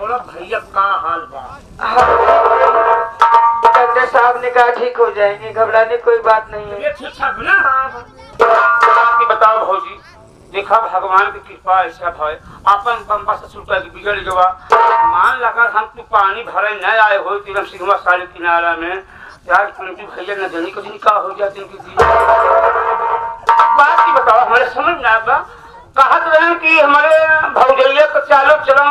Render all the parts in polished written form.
बोला भैया का हाल बा? डॉक्टर साहब ने कहा ठीक हो जाएंगे, घबराने कोई बात नहीं है। ये ठीक ठाक ना? बताओ भौजी, देखा भगवान की कृपा ऐसा भाई अपन पंपा से छुटा के बिगड़ गवा। मान लगा हम तू पानी भरे न आए हो तीन सिंहवा साले किनारा में यार पंटू भैया न जानी कुछ का हो जाते इनकी जी। बात की बताओ हमारे समझ ना आवा। कहत रहे कि हमारे भौजैया को चालो चलो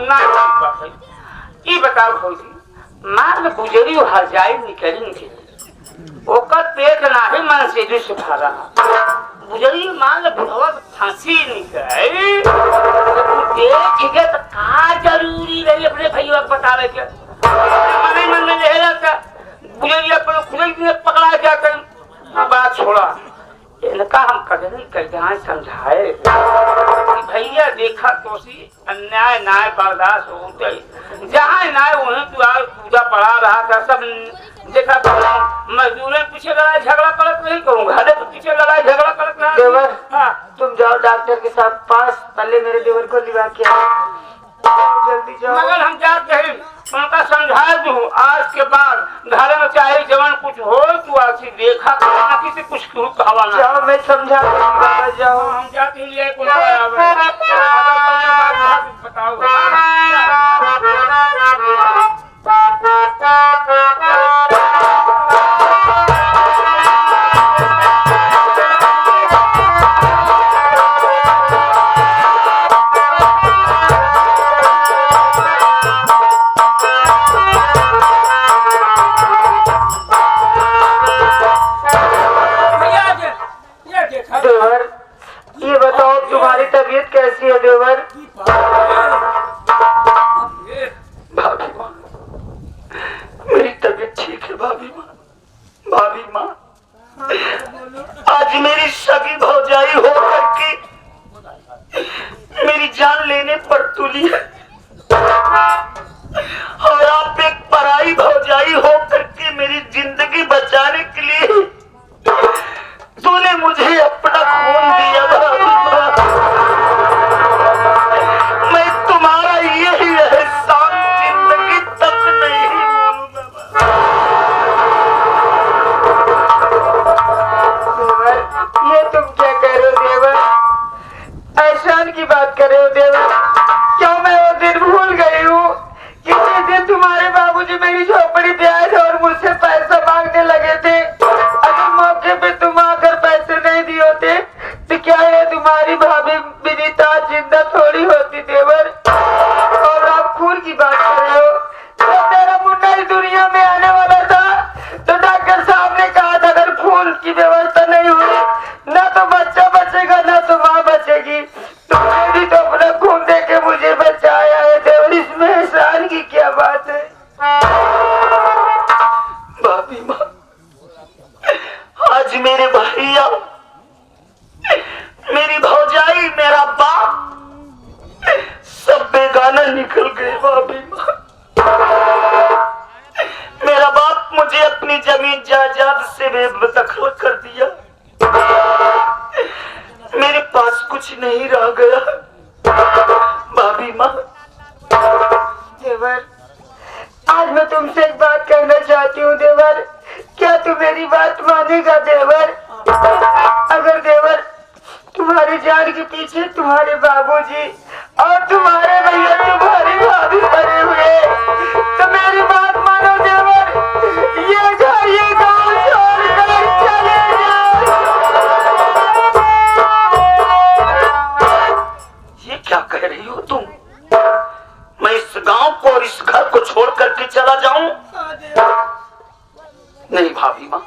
ना ये बताओ भौजी मार गुजरी हर जाए निकली निकली ओकर पेट नाही मन से दुष भरा गुजरी मान बुढ़वा फांसी निकल देख के तो का जरूरी रही अपने भैया बतावे के मन मन में रह रहा गुजरी अपन खुद ही पकड़ा क्या कर बात छोड़ा इनका हम कदर कर समझाए भैया देखा तो सी अन्याय न्याय बर्दाश्त होते जहाँ न्याय वहीं पूजा पढ़ा रहा था सब देखा मजदूर पीछे लड़ाई झगड़ा करत नहीं कहूँ घरे तो पीछे लड़ाई झगड़ा करत रहा। देवर तुम जाओ डॉक्टर के साथ पास पहले मेरे देवर को लिवा के जल्दी जाओ। मगर हम जाते हैं उनका समझा दूं आज के बाद घर में चाहे जवान कुछ हो तू आखिर देखा किसी कुछ हवा ना जाओ मैं समझा दूंगा जाओ। हम जाते हैं बताओ देवर ये बताओ तुम्हारी तबीयत कैसी है देवर? भाभी माँ मेरी तबीयत ठीक है भाभी माँ। भाभी माँ आज मेरी सगी भौजाई हो करके मेरी जान लेने पर तुली है और आप एक पराई भौजाई हो करके मेरी जिंदगी बचाने के लिए तूने मुझे अपना खून दिया भाभी माँ। मैं तुम्हारा यही एहसान जिंदगी तक नहीं भूलूंगा। देवर ये तुम क्या कह रहे हो देवर? एहसान की बात कर रहे हो देवर? क्यों मैं वो दिन भूल गई हूँ कि जिस दिन तुम्हारे बाबूजी मेरी झोपड़ी पे आए थे और मुझसे पैसा मांगने लगे थे। अगर मौके पे तुम आकर पैसे नहीं दिए होते तो क्या ये तुम्हारी भाभी विनीता जिंदा थोड़ी होती देवर? और आप खून की बात कर रहे हो? जब मेरा मुन्ना इस दुनिया में आने वाला था तो डॉक्टर साहब ने कहा था अगर खून की व्यवस्था नहीं हुई ना तो बच्चा बचेगा ना तो माँ बचेगी। तुमने भी तो अपना खून दे के मुझे बचाया है देवर, इसमें एहसान की क्या बात है? भाभी माँ आज मेरे भैया मेरी भौजाई मेरा बाप सब बेगाना निकल गए भाभी माँ। मेरा बाप मुझे अपनी जमीन जायदाद से बेदखल कर दिया। मेरे पास कुछ नहीं रह गया भाभी माँ। देवर आज मैं तुमसे एक बात कहना चाहती हूँ देवर, क्या तू मेरी बात मानेगा देवर? अगर देवर तुम्हारी जान के पीछे तुम्हारे बाबूजी और तुम्हारे भैया तुम्हारी भाभी पड़े हुए तो मेरी बात मानो देवर, ये घर ये गाँव छोड़कर चले जाओ। ये क्या कह रही हो तुम? मैं इस गांव को और इस घर को छोड़ करके चला जाऊं? नहीं भाभी माँ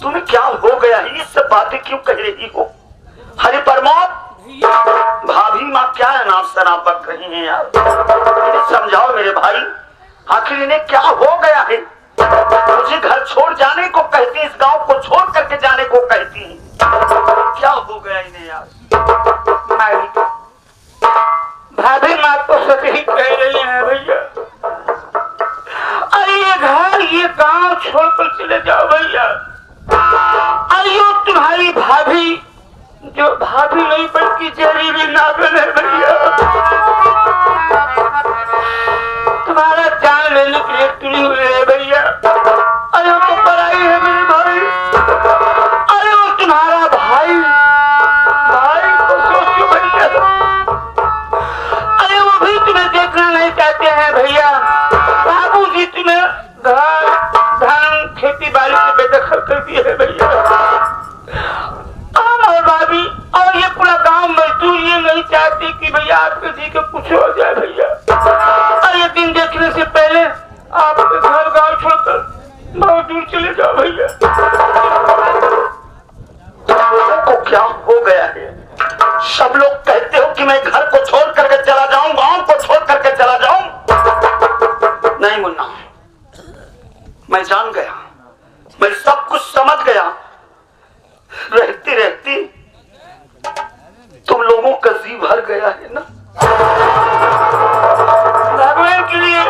तुम्हें क्या हो गया है? ये सब बातें क्यों कह रही हो? हरे परमात्मा भाभी माँ क्या अनाप शनाप बक रही हैं यार, इन्हें समझाओ मेरे भाई। आखिर इन्हें क्या हो गया है? मुझे घर छोड़ जाने को कहती, इस गांव को छोड़ करके जाने को कहती, क्या हो गया इन्हें यार? भाभी माँ तो सही कह रही है भैया। अरे ये घर ये गांव छोड़कर चले जाओ भैया। अरे तुम्हारी भाभी जो भाभी नहीं बल्कि जहरीली नागिन है भैया। चाहती कि भैया आपके जी को कुछ हो जाए भैया, और ये दिन देखने से पहले आपके घर गाँव छोड़कर बहुत दूर चले जाओ भैया। तुम लोगों को क्या हो गया है? सब लोग कहते हो कि मैं घर को छोड़ करके चला जाऊं, गांव को छोड़ करके चला जाऊं। नहीं मुन्ना, मैं जान गया, मैं सब कुछ समझ गया। रहती रहती तुम लोगों का जी भर गया है ना। भगवान के लिए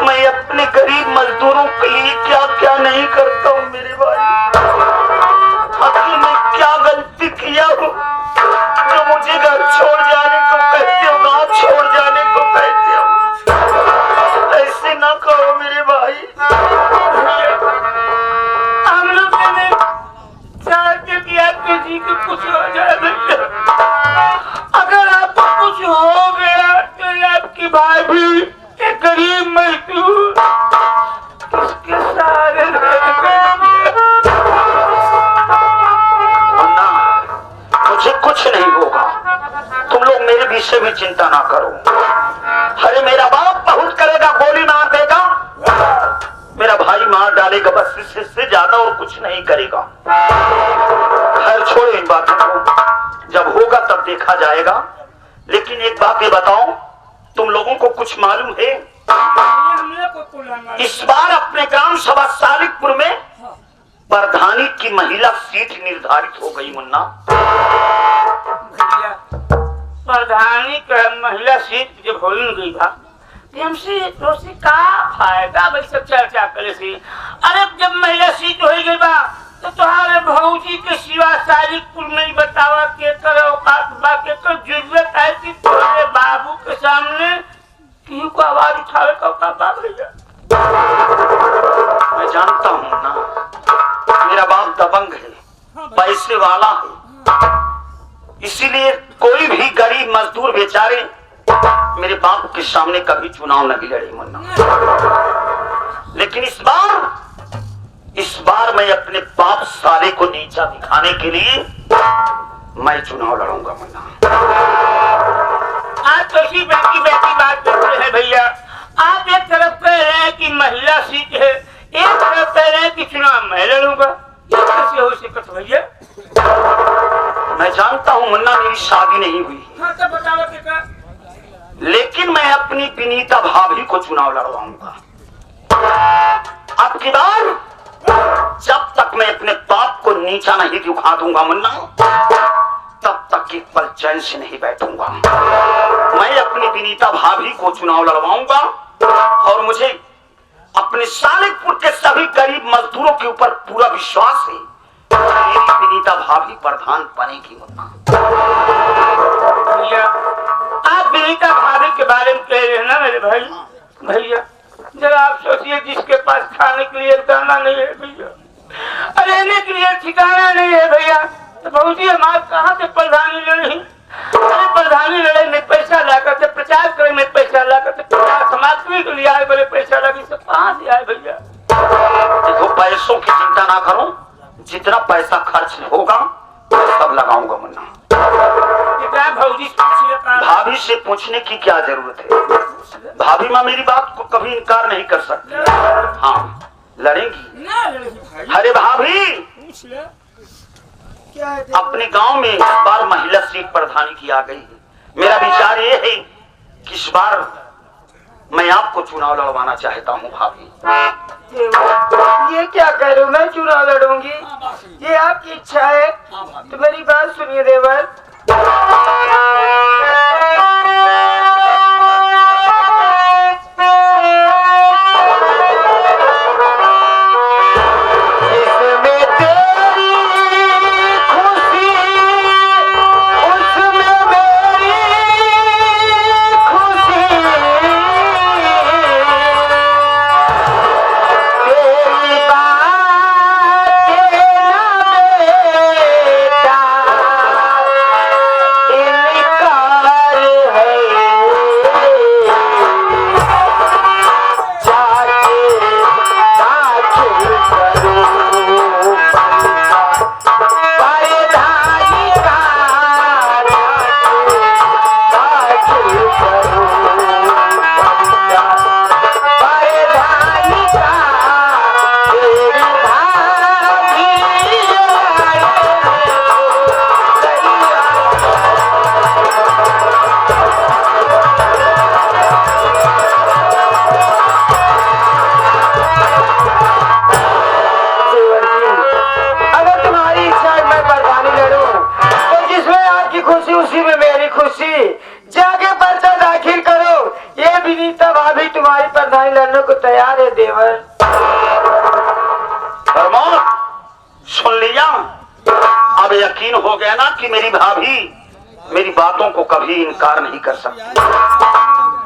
मैं अपने गरीब मजदूरों के लिए क्या क्या नहीं करता हूँ मेरे भाई। आखिर मैं क्या गलती किया हूँ जो मुझे घर छोड़ जाने को कहते हो, गाँव छोड़ जाने को कहते हो। ऐसे ना कहो मेरे भाई। हम लोग चाहते कि आपके जी को कुछ हो जाए भैया। अगर आपको कुछ हो गया तो आपकी भाई भी एक गरीब मजदूर किसके सहारे मुन्ना, मुझे कुछ नहीं होगा, तुम लोग मेरे विषय में चिंता ना करो। अरे मेरा बाप बहुत करेगा, गोली मार देगा, मेरा भाई मार डालेगा, बस इससे ज्यादा और कुछ नहीं करेगा। खैर छोड़ो इन बातों को, जब होगा तब देखा जाएगा। लेकिन एक बात ये बताओ, तुम लोगों को कुछ मालूम है? इस बार अपने ग्राम सभा सालिकपुर में प्रधानी की महिला सीट निर्धारित हो गई मुन्ना। प्रधानी का महिला सीट जब हो गई बा, हमसे दोस्ती का फायदा भाई सब चर्चा करे से। अरे जब महिला सीट हो गई बा तो तुम्हारे भौजी के सिवा सालिकपुर में ही बतावा के करो बाकी तो जरूरत है कि तुम्हारे बाबू के सामने क्यों को आवाज उठावे का बात भैया। मैं जानता हूँ ना, मेरा बाप दबंग है, पैसे वाला है, इसीलिए कोई भी गरीब मजदूर बेचारे मेरे बाप के सामने कभी चुनाव नहीं लड़े मुन्ना। लेकिन इस बार मैं अपने बाप साले को नीचा दिखाने के लिए मैं चुनाव लड़ूंगा मुन्ना। आप कैसी बैठी बात करते हैं भैया। आप एक तरफ कह रहे हैं कि महिला सीट है, एक तरफ कह रहे हैं कि चुनाव मैं लड़ूंगा, ये कैसे हो सकता भैया? मैं जानता हूँ मुन्ना, मेरी शादी नहीं हुई, हाँ तो बताओ क्या? लेकिन मैं अपनी विनीता भाभी को चुनाव लड़वाऊंगा। अब की बार जब तक मैं अपने बाप को नीचा नहीं दिखा दूंगा मुन्ना, तब तक एक पल चैन से नहीं बैठूंगा। मैं अपनी विनीता भाभी को चुनाव लड़वाऊंगा और मुझे अपने सालिकपुर के सभी गरीब मजदूरों के ऊपर पूरा विश्वास है, मेरी विनीता भाभी प्रधान बनेगी मुन्ना। भैया आप विनीता भाभी के बारे में कह रहे हैं ना मेरे भाई। भैया जरा आप सोचिए, जिसके पास खाने के लिए दाना नहीं है भैया, रहने के लिए ठिकाना नहीं है भैया, तो भौजी हमारे कहाँ से प्रधानी लड़े? अरे प्रधानी लड़े में पैसा लाकर के, प्रचार करे में पैसा लाकर के, समाज के लिए आए बड़े पैसा लगे, सब कहाँ से आए भैया? देखो पैसों की चिंता ना करो, जितना पैसा खर्च होगा सब लगाऊंगा मुन्ना। भाभी से पूछने की क्या जरूरत है? भाभी माँ मेरी बात को कभी इनकार नहीं कर सकती। हाँ लड़ेंगी। अरे भाभी, अपने गांव में इस बार महिला सीट प्रधानी की आ गई है। मेरा विचार ये है कि इस बार मैं आपको चुनाव लड़वाना चाहता हूँ भाभी। ये क्या कह रहे हो? मैं चुनाव लड़ूंगी, ये आपकी इच्छा है तो मेरी बात सुनिए देवर। तैयार है देवर। प्रमोद सुन लिया, अब यकीन हो गया ना कि मेरी भाभी मेरी बातों को कभी इनकार नहीं कर सकती।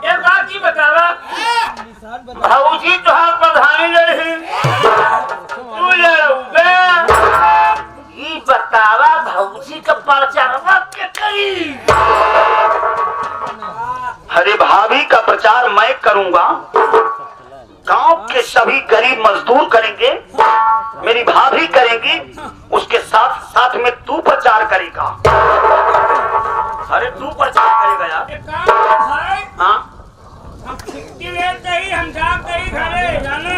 एक बात ही बतावा, भाऊजी तुहार प्रधानी रही, तू लड़ोगे। ये बतावा भाऊजी का प्रचार के करी। अरे भाभी का प्रचार मैं करूंगा, गांव के सभी गरीब मजदूर करेंगे, मेरी भाभी करेंगी, उसके साथ साथ में तू प्रचार करेगा। अरे तू प्रचार करेगा यार। एक काम कर भाई, हाँ हम छुट्टी लेते ही हम जाते ही घरे जाना,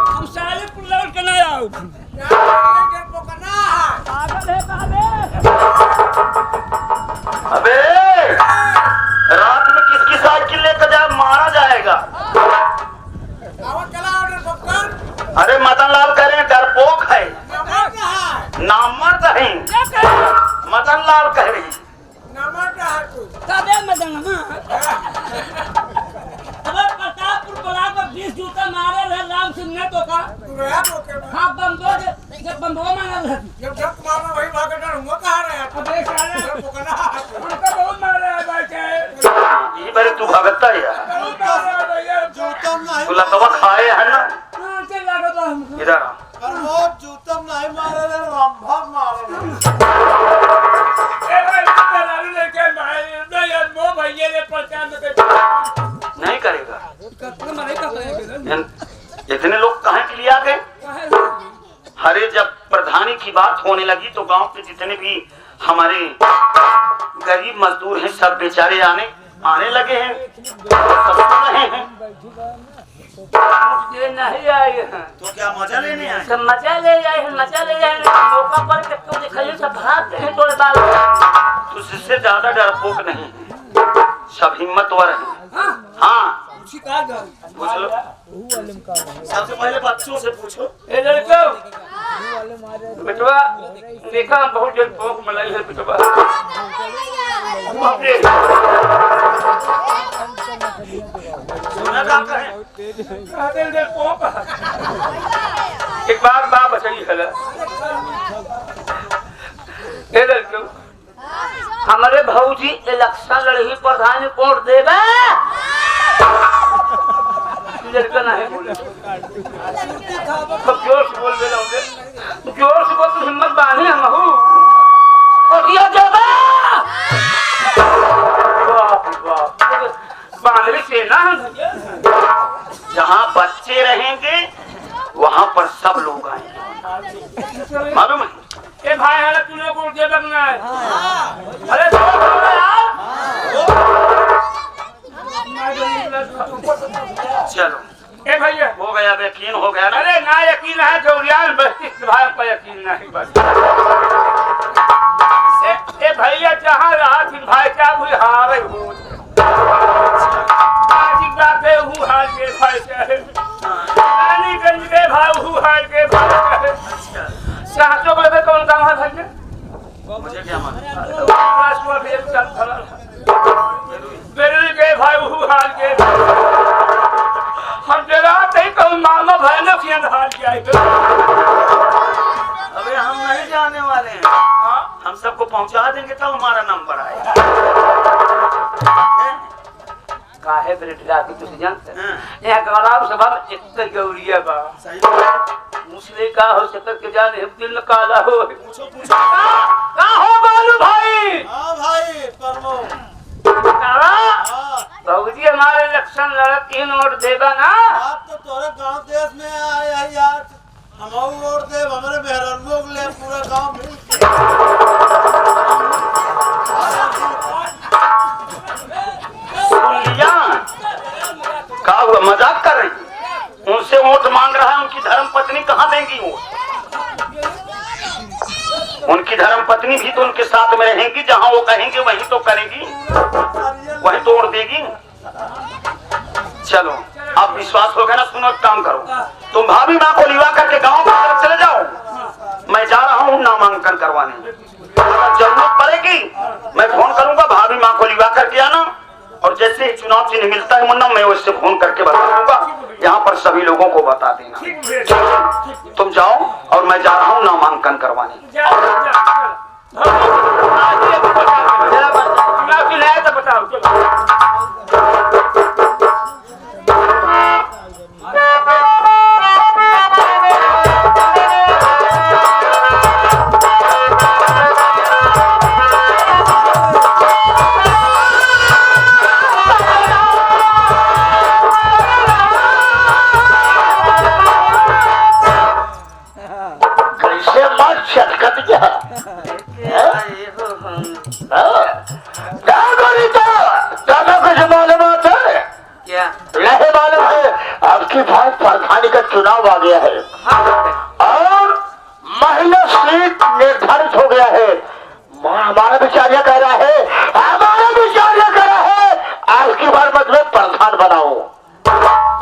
हम साले पुलाव के ना आओ। पागल है पागल। अबे रात में किसकी साइकिल लेकर जा मारा जाएगा। अरे मदन लाल कह रहे हैं डरपोक है, नामर्द है। मदन लाल कह रहे हैं। प्रतापपुर बड़ा को 20 जूता मारे रहे राम सिंह ने तो का। हाँ बंदो जब बंदो मारा रहे। जब मारना वही भाग कर हुआ कहाँ रहे। अबे साले उनका बहुत मारा है भाई के। ये बारे तू भगता है यार। बहुत मारा है भैया। तू लतवा खाए है ना। हाँ चल लगा तो हमको। इधर आ। पर वो जूतम नहीं मारे रे, रंभा मारे रे। ए भाई तेरा लेके भाई मैं यार मो भैया ने प्रचार नहीं करेगा। करते मारे का करेंगे। इतने लोग कहाँ के लिए आ गए। अरे जब प्रधानी की बात होने लगी तो गांव के जितने भी हमारे गरीब मजदूर हैं सब बेचारे आने लगे हैं, सब सुन रहे हैं। ये नहीं आए हैं तो क्या मजा लेने आए। सब मजा ले जाए, मजा ले जाए। मौका पर तो दिखाइए सब भागते हैं तोड़े बाल। तुझसे ज्यादा डरपोक नहीं है, सब हिम्मतवर हैं। हाँ पूछ लो, सबसे पहले बच्चों से पूछो। ए लड़को बेटवा देखा बहुत जल्द पोक मलाई है बेटवा। सुना क्या कहे। एक बात बा बचाई है ए लड़को, हमारे भाऊजी इलेक्शन लड़ी प्रधान वोट देवे। लड़का नहीं बोले सब जोर से बोल दे रहे, जोर से बोल तो हिम्मत बांधी हम हूँ और दिया जाबा। बांधवी सेना जहाँ बच्चे रहेंगे वहाँ पर सब लोग आएंगे, मालूम है। ए भाई है तूने वोट दे लगना है। अरे चलो ए भैया हो गया, यकीन हो गया ना। अरे ना यकीन है जोरियान बस्ती भाई पर यकीन नहीं बस। ए भैया जहाँ रहा फिर भाई क्या हुई हारे हो बातें हूँ हार के भाई चाहे गंज के भाई हूँ हार के भाई सातों बजे कौन काम है भैया। मुझे क्या मालूम। के भाई हूँ हार के हम जरा नहीं कहूँ मामा भाई ने फिर हार के आए। अबे हम नहीं जाने वाले हैं, हम सबको पहुंचा देंगे तब हमारा नंबर आएगा। काहे बेटा की तुझे जानते हैं यहाँ गौरव सभा में इतना गौरिया बा सही बात मुझसे का हो सकता के जाने हम दिल में काला हो। पूछो पूछो। का हो बालू भाई। हाँ भाई परमो। भाऊजी हमारे इलेक्शन लड़त 3 वोट देगा ना। आप तो तोरे गांव देश में आए हैं यार, हम वोट दे हमारे मेहरान लोग ले पूरा गांव मिल क्या हुआ, मजाक कर रही। उनसे वोट मांग रहा है, उनकी धर्म पत्नी कहाँ देंगी वोट। उनकी धर्म पत्नी भी तो उनके साथ में रहेंगी, जहाँ वो कहेंगे वहीं तो करेंगी, वहीं तो वोट देगी। चलो अब विश्वास हो गया ना। सुनो काम करो, तुम भाभी माँ को लिवा करके गाँव की तरफ चले जाओ, मैं जा रहा हूँ नामांकन करवाने। जरूरत पड़ेगी मैं फोन करूंगा, भाभी माँ को लिवा करके आना, और जैसे ही चुनाव चिन्ह मिलता है मुन्ना मैं उससे फोन करके बता दूंगा। यहाँ पर सभी लोगों को बता देना। तुम जाओ और मैं जा रहा हूँ नामांकन करवाने। प्रधानी का चुनाव आ गया है और महिला सीट निर्धारित हो गया है। हमारा विचार यह कह रहा है, हमारा विचार यह कह रहा है, आज की बार मतलब प्रधान बनाओ।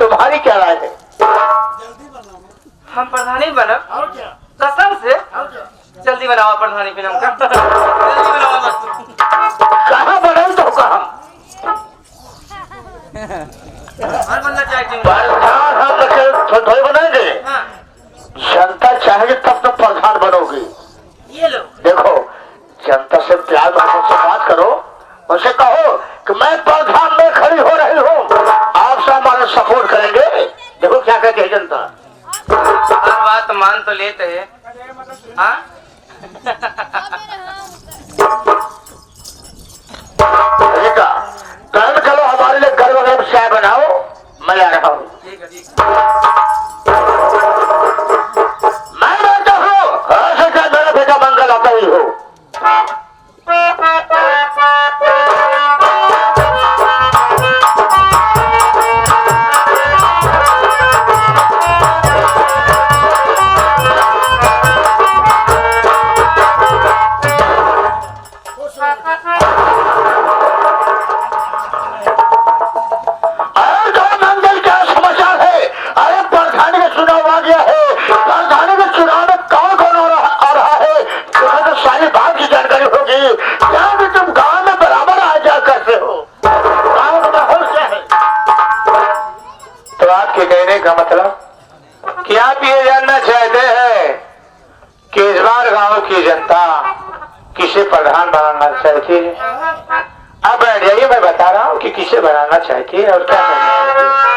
तुम्हारी क्या राय है? हम प्रधानी बनब? और क्या? कसम से और क्या? जल्दी बनाओ प्रधानी फिल्म का। जल्दी बनाओ बस। कहाँ बनाओ तो कहाँ? हर बंदा चाहते प्रधान हम थोड़ी बनाएंगे। हाँ। जनता चाहेगी तब तो प्रधान बनोगी। ये लो देखो, जनता से प्यार मोहब्बत से बात करो, उनसे कहो कि मैं प्रधान में खड़ी हो रही हूँ, आप सब हमारा सपोर्ट करेंगे। देखो क्या कहती है जनता। हर बात मान तो लेते हैं। हाँ? कर्म चलो हमारे लिए गर्व गर्व चाय बनाओ, मैं आ रहा हूँ। ठीक है ठीक। मैं बैठा हूँ, ऐसे क्या मेरा बेटा मंगल आता ही हो। का मतलब कि आप ये जानना चाहते हैं कि इस बार गांव की जनता किसे प्रधान बनाना चाहती है? अब बैठ जाइए, मैं बता रहा हूँ कि किसे बनाना चाहती है और क्या करना चाहती है।